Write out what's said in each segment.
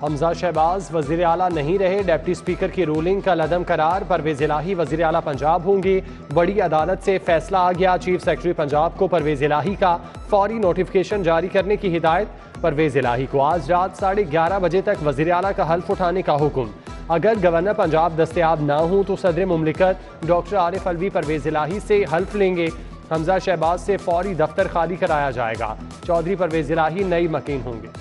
हमजा शहबाज वज़ीर आला नहीं रहे, डिप्टी स्पीकर की रूलिंग का लदम करार। परवेज इलाही वज़ीर आला पंजाब होंगे। बड़ी अदालत से फैसला आ गया। चीफ सेक्रेटरी पंजाब को परवेज इलाही का फौरी नोटिफिकेशन जारी करने की हिदायत। परवेज इलाही को आज रात 11:30 बजे तक वज़ीर आला का हल्फ उठाने का हुक्म। अगर गवर्नर पंजाब दस्तयाब ना हो तो सदर मुमलिकत डॉक्टर आरिफ अलवी परवेज इलाही से हल्फ लेंगे। हमजा शहबाज से फौरी दफ्तर खाली कराया जाएगा। चौधरी परवेज इलाही नई मकीन होंगे।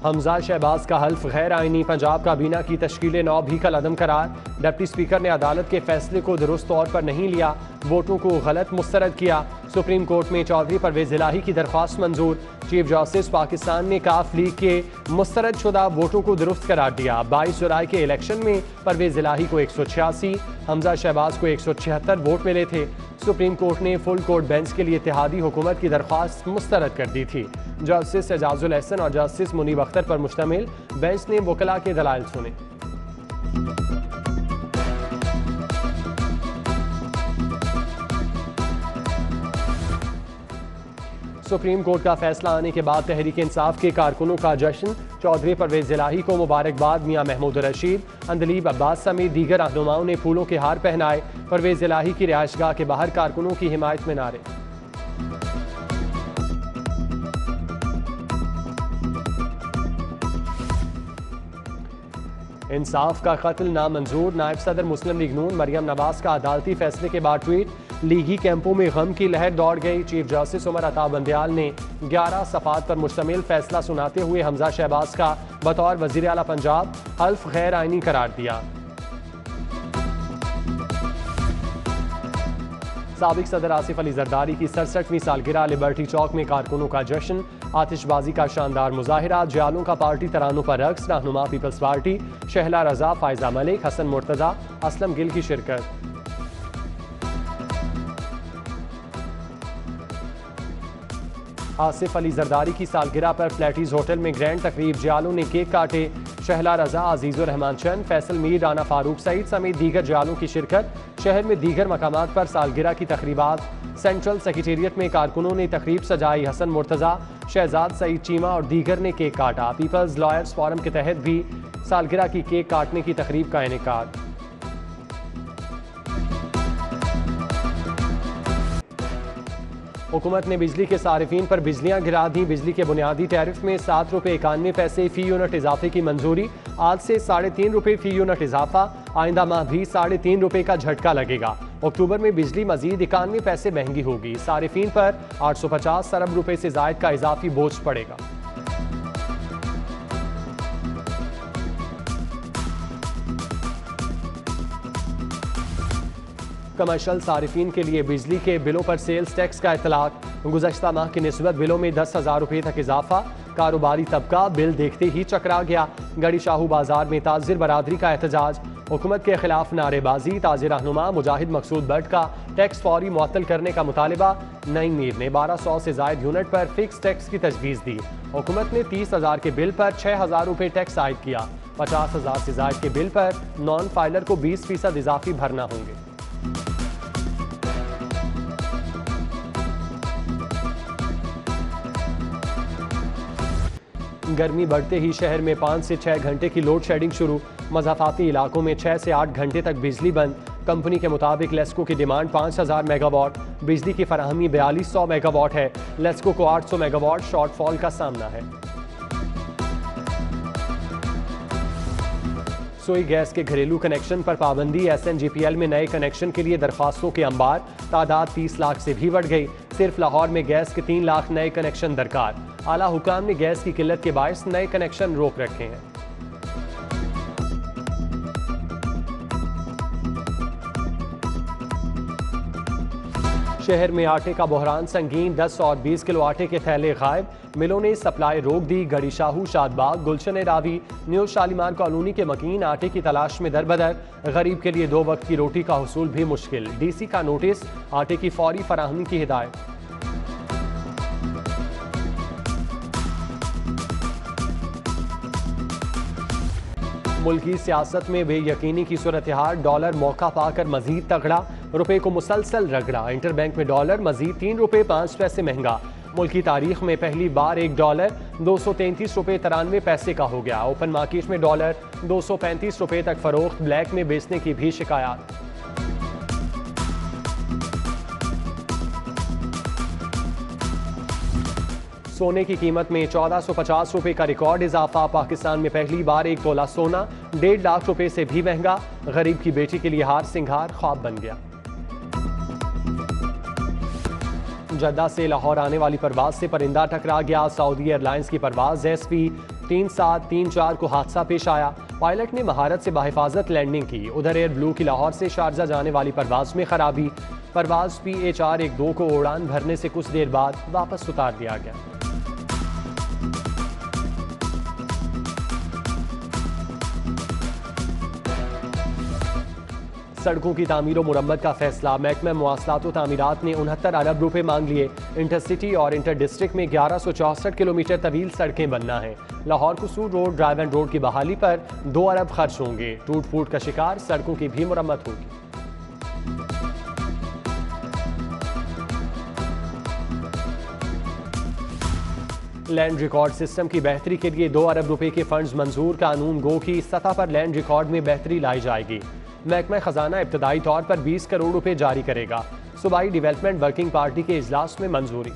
हमजा शहबाज का हल्फ गैर आइनी। पंजाब काबीना की तश्कील नौ भी का लदम करार। डिप्टी स्पीकर ने अदालत के फैसले को दुरुस्त तौर पर नहीं लिया, वोटों को गलत मुस्तरद किया। सुप्रीम कोर्ट में चौधरी परवेज इलाही की दरख्वास्त मंजूर। चीफ जस्टिस पाकिस्तान ने काफ लीग के मुस्तरद शुदा वोटों को दुरुस्त करार दिया। 22 जुलाई के इलेक्शन में परवेज इलाही को 186, हमजा शहबाज को 176 वोट मिले थे। सुप्रीम कोर्ट ने फुल कोर्ट बेंच के लिए इत्तेहादी हुकूमत की दरख्वास्त मुस्तरद कर दी थी। जस्टिस एजाजुल एहसन और जस्टिस मुनीब अख्तर पर मुश्तमिल बेंच ने वकला के दलाइल सुने। सुप्रीम कोर्ट का फैसला आने के बाद तहरीक इंसाफ के कारकुनों का जश्न। चौधरी परवेज इलाही को मुबारकबाद। मियां महमूद रशीद, अंदलीब अब्बास समेत दीगर रहनुमाओं ने फूलों के हार पहनाए। परवेज इलाही की रिहाइशगाह के बाहर कारकुनों की हिमायत में नारे। इंसाफ का कत्ल नामंजूर। नायब सदर मुस्लिम लीग नून मरियम नवाज का अदालती फैसले के बाद ट्वीट। लीगी कैंपों में गम की लहर दौड़ गई। चीफ जस्टिस उमर अता बंदयाल ने 11 सफ़ात पर मुश्तमिल फैसला सुनाते हुए हमजा शहबाज का बतौर वज़ीर आला पंजाब हल्फ गैर आइनी करार दिया। साबिक सदर आसिफ अली जरदारी की 67वीं सालगिरह। लिबर्टी चौक में कारकुनों का जश्न। आतिशबाजी का शानदार मुजाहिरा। जयालों का पार्टी तरानों पर रक्स। रहनुमा पीपल्स पार्टी शहला रजा, फायजा मलिक, हसन मुर्तजा, असलम गिल की शिरकत। आसिफ अली जरदारी की सालगिरह पर फ्लैटीज होटल में ग्रैंड तकरीब। जयालों ने केक काटे। शहला रजा, अजीजुर रहमान चंद, फैसल मीर, राना फारूक सईद समेत दीगर जयालों की शिरकत। शहर में दीगर मकामात पर सालगिरह की तकरीबात। सेंट्रल सेक्रेटेरिएट में कारकुनों ने तकरीब सजाई। हसन मुर्तजा, शहजाद सईद चीमा और दीगर ने केक काटा। पीपल्स लॉयर्स फोरम के तहत भी सालगिरह की केक काटने की तकरीब का इनेकाद। हुकूमत ने बिजली के सारिफीन पर बिजलियां गिरा दी। बिजली के बुनियादी टैरिफ में 7 रुपये 91 पैसे फी यूनिट इजाफे की मंजूरी। आज से 3.5 रुपये फी यूनिट इजाफा। आइंदा माह भी 3.5 रुपये का झटका लगेगा। अक्टूबर में बिजली मजीद 91 पैसे महंगी होगी। सारिफीन पर 850 अरब रुपये से जायद का इजाफी बोझ पड़ेगा। कमर्शल सारिफीन के लिए बिजली के बिलों पर सेल्स टैक्स का इतलाक। गुज़श्ता माह की निस्बत बिलों में 10,000 रुपये तक इजाफा। कारोबारी तबका बिल देखते ही चकरा गया। गड़ी शाहू बाजार में ताजिर बरादरी का एहतजाज। हुकूमत के खिलाफ नारेबाजी। ताजिर रहनुमा मुजाहिद मकसूद बट का टैक्स फौरी मुअत्तल करने का मुतालबा। नईम मीर ने 1200 से जायद यूनिट पर फिक्स टैक्स की तजवीज़ दी। हुकूमत ने 30,000 के बिल पर 6,000 रुपये टैक्स आयद किया। 50,000 से जायद के बिल पर नॉन फाइलर को 20% इजाफी भरना होंगे। गर्मी बढ़ते ही शहर में 5 से 6 घंटे की लोड शेडिंग शुरू। मज़ाफ़ाती इलाकों में 6 से 8 घंटे तक बिजली बंद। कंपनी के मुताबिक लेस्को की डिमांड 5,000 मेगावाट। बिजली की फराहमी 4200 मेगावाट है। लेस्को को 800 मेगावाट शॉर्टफॉल का सामना है। रसोई गैस के घरेलू कनेक्शन पर पाबंदी। SNGPL में नए कनेक्शन के लिए दरख्वास्तों के अंबार। तादाद 30 लाख से भी बढ़ गई। सिर्फ लाहौर में गैस के 3 लाख नए कनेक्शन दरकार। आला हुकाम ने गैस की किल्लत के बायस नए कनेक्शन रोक रखे हैं। शहर में आटे का बहरान संगीन। 10 और 20 किलो आटे के थैले गायब। मिलों ने सप्लाई रोक दी। गड़ी शाहू, शादबाग, गुलशन रावी, न्यू शालीमार कॉलोनी के मकीन आटे की तलाश में दरबदर। गरीब के लिए 2 वक्त की रोटी का हुसूल भी मुश्किल। DC का नोटिस। आटे की फौरी फराहमी की हिदायत। मुल्की सियासत में बेयकीनी की सूरत हाल, डॉलर मौका पाकर मजीद तगड़ा, रुपए को मुसलसल रगड़ा। इंटरबैंक में डॉलर मजीद 3 रुपए 5 पैसे महंगा। मुल्की तारीख में पहली बार एक डॉलर 233 रुपए 93 पैसे का हो गया। ओपन मार्केट में डॉलर 235 रुपए तक फरोख्त, ब्लैक में बेचने की भी शिकायत। सोने की कीमत में 1450 रुपए का रिकॉर्ड इजाफा। पाकिस्तान में पहली बार एक तोला सोना 1.5 लाख रुपए से भी महंगा। गरीब की बेटी के लिए हार सिंगार ख्वाब बन गया। जद्दा से लाहौर आने वाली परवाज से परिंदा टकरा गया। सऊदी एयरलाइंस की परवाज SP 3734 को हादसा पेश आया। पायलट ने महारत से बाहिफाजत लैंडिंग की। उधर एयर ब्लू की लाहौर से शारजा जाने वाली परवाज में खराबी। परवाज PH412 को उड़ान भरने से कुछ देर बाद वापस उतार दिया गया। सड़कों की तामीर और मुरम्मत का फैसला। महकमा मवासलात व तामीरात ने 69 अरब रुपए मांग लिए। इंटरसिटी और इंटर डिस्ट्रिक्ट में 1164 किलोमीटर तवील सड़कें बनना है। लाहौर कसूर रोड, ड्राइव एंड रोड की बहाली पर 2 अरब खर्च होंगे। टूट फूट का शिकार सड़कों की भी मुरम्मत होगी। लैंड रिकॉर्ड सिस्टम की बेहतरी के लिए 2 अरब रुपए के फंड्स मंजूर। कानून गो की सतह पर लैंड रिकॉर्ड में बेहतरी लाई जाएगी। महकमा खजाना इब्तदाई तौर पर 20 करोड़ रुपए जारी करेगा। सूबाई डेवलपमेंट वर्किंग पार्टी के इजलास में मंजूरी।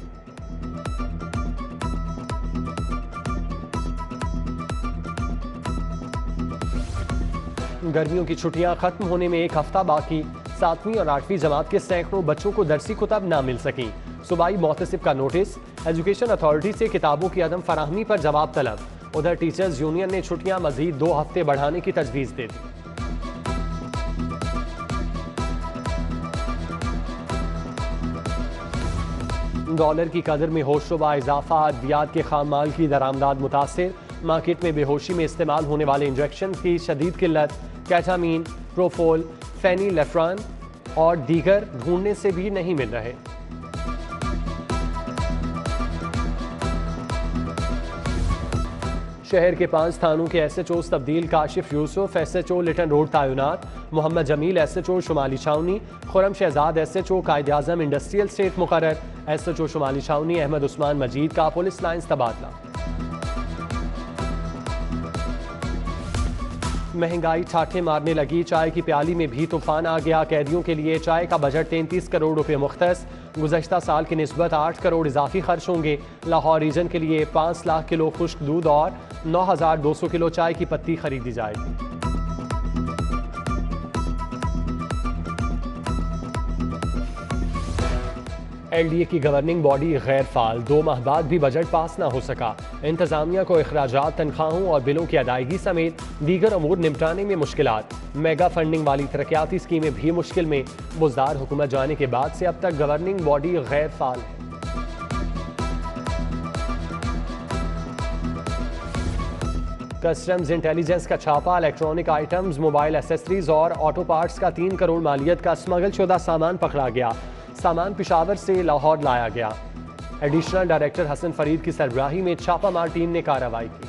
गर्मियों की छुट्टियां खत्म होने में एक हफ्ता बाकी। 7वीं और 8वीं जमात के सैकड़ों बच्चों को दरसी कुतब ना मिल सकी। सूबाई मोहतसिब का नोटिस। एजुकेशन अथॉरिटी से किताबों की अदम फराहमी पर जवाब तलब। उधर टीचर्स यूनियन ने छुट्टियां मजीद 2 हफ्ते बढ़ाने की तजवीज़ दे दी। डॉलर की कदर में होशरुबा इजाफा। अद्वियात के खाम माल की दरामदाद मुतासिर। मार्केट में बेहोशी में इस्तेमाल होने वाले इंजेक्शन की शदीद किल्लत। कैटामीन, प्रोफोल, फेनीलेफ्रान और दीगर ढूंढने से भी नहीं मिल रहे। शहर के 5 थानों के SHOs तब्दील। काशिफ यूसुफ SHO लिटन रोड तैनात। मोहम्मद जमील SHO शुमाली छावनी। खुरम शहजाद SHO कायद आजम इंडस्ट्रियल स्टेट मुकर्रर। SHO शुमाली छावनी अहमद उस्मान मजीद का पुलिस लाइन्स तबादला। महंगाई ठाठे मारने लगी। चाय की प्याली में भी तूफान आ गया। कैदियों के लिए चाय का बजट 33 करोड़ रुपए मुख्तस। गुज़श्ता साल की निस्बत 8 करोड़ इजाफी खर्च होंगे। लाहौर रीजन के लिए 5 लाख किलो खुश्क दूध और 9200 किलो चाय की पत्ती खरीदी जाएगी। LDA की गवर्निंग बॉडी गैर फाल। 2 माह बाद भी बजट पास ना हो सका। इंतजामिया को अखराजात, तनख्वाहों और बिलों की अदायगी समेत दीगर अमूर निपटाने में मुश्किलात। मेगा फंडिंग वाली तरक्याती स्कीमें भी मुश्किल में। बुजदार हुकूमत जाने के बाद से अब तक गवर्निंग बॉडी गैर फाल है। कस्टम्स इंटेलिजेंस का छापा। इलेक्ट्रॉनिक आइटम्स, मोबाइल एसेसरीज और ऑटो पार्ट्स का 3 करोड़ मालियत का स्मगल शुदा सामान पकड़ा गया। सामान पिशावर से लाहौर लाया गया। एडिशनल डायरेक्टर हसन फरीद की सरबराही में छापामार टीम ने कार्रवाई की।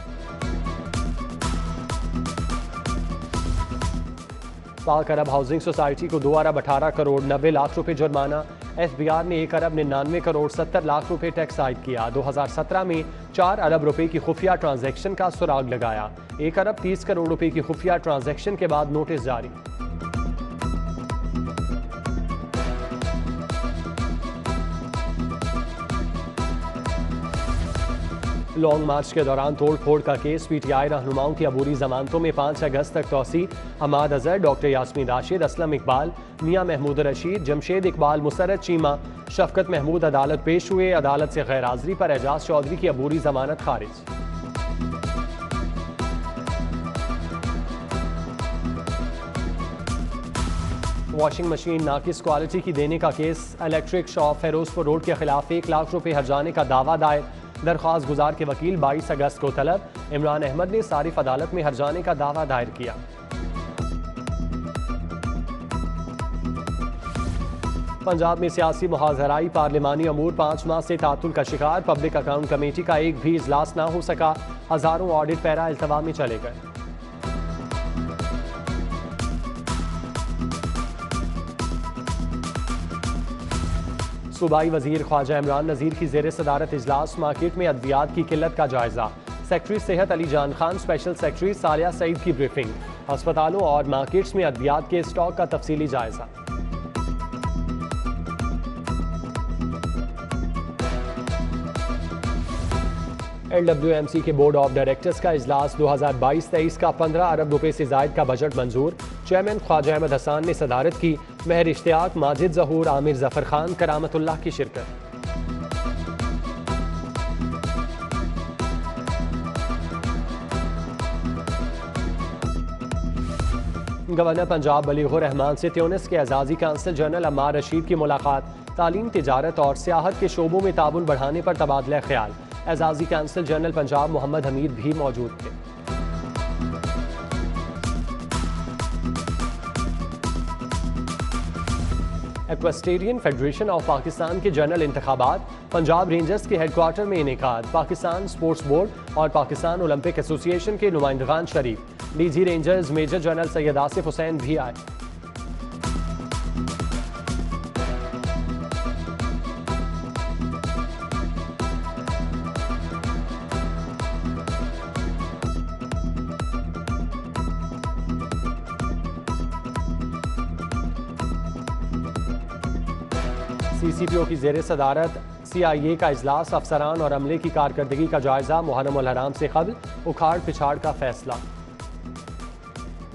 पाक अरब हाउसिंग सोसाइटी को 2 अरब 18 करोड़ 90 लाख रुपए जुर्माना। FBR ने 1 अरब 99 करोड़ 70 लाख रुपए टैक्स आयद किया। 2017 में 4 अरब रुपए की खुफिया ट्रांजैक्शन का सुराग लगाया। 1 अरब 30 करोड़ रुपए की खुफिया ट्रांजैक्शन के बाद नोटिस जारी। लॉन्ग मार्च के दौरान तोड़ फोड़ का केस। PTI रहनुमाओं की अबूरी जमानतों में 5 अगस्त तक तोसी। हमाद अजहर, डॉक्टर यास्मीन राशिद, असलम इकबाल, मियां महमूद रशीद, जमशेद इकबाल, मुसरत चीमा, शफकत महमूद अदालत पेश हुए। अदालत से गैर हाजिरी पर एजाज चौधरी की अबूरी जमानत खारिज। वॉशिंग मशीन नाकिस क्वालिटी की देने का case. Electric shop Ferozepur road के खिलाफ 1 लाख रुपए हर्जाने का दावा दायर। दरख्वास्त गुजार के वकील 22 अगस्त को तलब। इमरान अहमद ने सारिफ अदालत में हर्जाने का दावा दायर किया। पंजाब में सियासी मुहाजराई। पार्लिमानी अमूर 5 माह से तातुल का शिकार। पब्लिक अकाउंट कमेटी का एक भी इजलास ना हो सका। हजारों ऑडिट पैरा अल्तवा में चले गए। सूबाई वजीर ख्वाजा इमरान नज़ीर की ज़ेर सदारत इजलास मार्केट में अद्वियात की किल्लत का जायजा। सेक्रेटरी सेहत अली जान खान, स्पेशल सेक्रेटरी सालिया सईद की ब्रीफिंग। अस्पतालों और मार्केट्स में अद्वियात के स्टॉक का तफसीली जायजा। LWMC के बोर्ड ऑफ डायरेक्टर्स का इजलास 2022-23 का 15 अरब रुपए से जायद का बजट मंजूर। चेयरमैन ख्वाजा अहमद हसन ने सदारत की। महर इश्तियाक, माजिद जहूर, आमिर जफर खान, करामतुल्लाह की शिरकत। गवर्नर पंजाब बलीगुर रहमान से त्यूनिस के एजाजी कांसल जनरल अम्मार रशीद की मुलाकात। तालीम, तिजारत और सियाहत के शोबों में ताबुन बढ़ाने पर तबादला ख्याल। एजाजी कांसल जनरल पंजाब मोहम्मद हमीद भी मौजूद थे। एक्वेस्टेरियन फेडरेशन ऑफ पाकिस्तान के जनरल इंतखाबात पंजाब रेंजर्स के हेडक्वार्टर में इनेकाद। पाकिस्तान स्पोर्ट्स बोर्ड और पाकिस्तान ओलंपिक एसोसिएशन के नुमाइंदगान शरीफ। DG rangers major general Syed Asif Hussain भी आए। CCPO की ज़ेर सदारत CIA का इजलास। अफसरान और अमले की कारकर्दगी का जायजा। मुहर्रम उल हराम से कबल उखाड़ पिछाड़ का फैसला।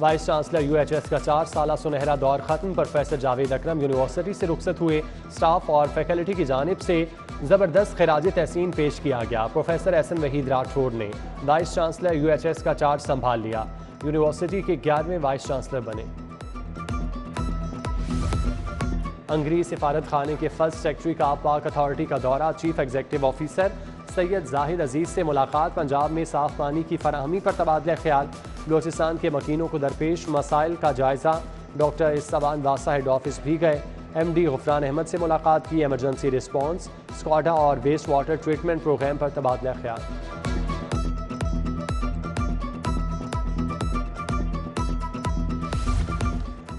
वाइस चांसलर UHS का 4 साला सुनहरा दौर खत्म। प्रोफेसर जावेद अकरम यूनिवर्सिटी से रुखसत हुए। स्टाफ और फैकल्टी की जानिब से ज़बरदस्त खिराज तहसीन पेश किया गया। प्रोफेसर एहसन वहीद राठौड़ ने वाइस चांसलर UHS का चार्ज संभाल लिया। यूनिवर्सिटी के 11वें वाइस चांसलर बने। अंग्रेज सिफारत खाने के फर्स्ट सेक्रेटरी का पाक अथॉरिटी का दौरा। Chief executive officer Syed Zahid Aziz से मुलाकात। पंजाब में साफ पानी की फराहमी पर तबादला ख्याल। बलूचिस्तान के मकीनों को दरपेश मसाइल का जायजा। डॉक्टर इस्ताबान वासा हेड ऑफिस भी गए। MD गुफरान अहमद से मुलाकात की। एमरजेंसी रिस्पॉन्स, स्कॉडा और वेस्ट वाटर ट्रीटमेंट प्रोग्राम पर तबादला ख्याल।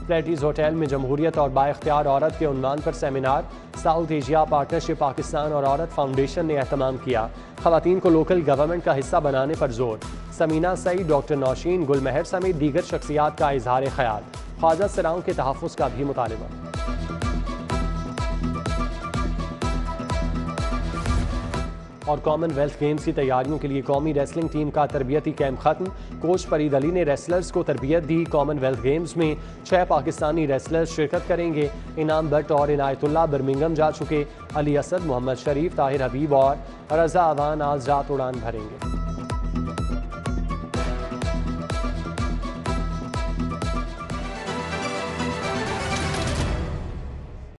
प्लेटीज होटल में जमहूरियत और बाइख्तियार औरत के उन्वान पर seminar. South Asia partnership Pakistan और औरत फाउंडेशन ने एहतमाम किया। खवातीन को लोकल गवर्नमेंट का हिस्सा बनाने पर जोर। समीना सईद, डॉक्टर नौशीन, गुलमहर समेत दीगर शख्सियात का इजहार ख्याल। ख्वाजा सराओं के तहफ़्फ़ुज़ का भी मुतालबा। और कॉमनवेल्थ गेम्स की तैयारियों के लिए कौमी रेसलिंग टीम का तरबियती कैंप खत्म। कोच फरीद अली ने रेसलर्स को तरबियत दी। कॉमनवेल्थ गेम्स में 6 पाकिस्तानी रेसलर्स शिरकत करेंगे। इनाम भट्ट और इनायतुल्लाह बर्मिंघम जा चुके। अली असद, मोहम्मद शरीफ, ताहिर हबीब और रजा अवान आज रात उड़ान भरेंगे।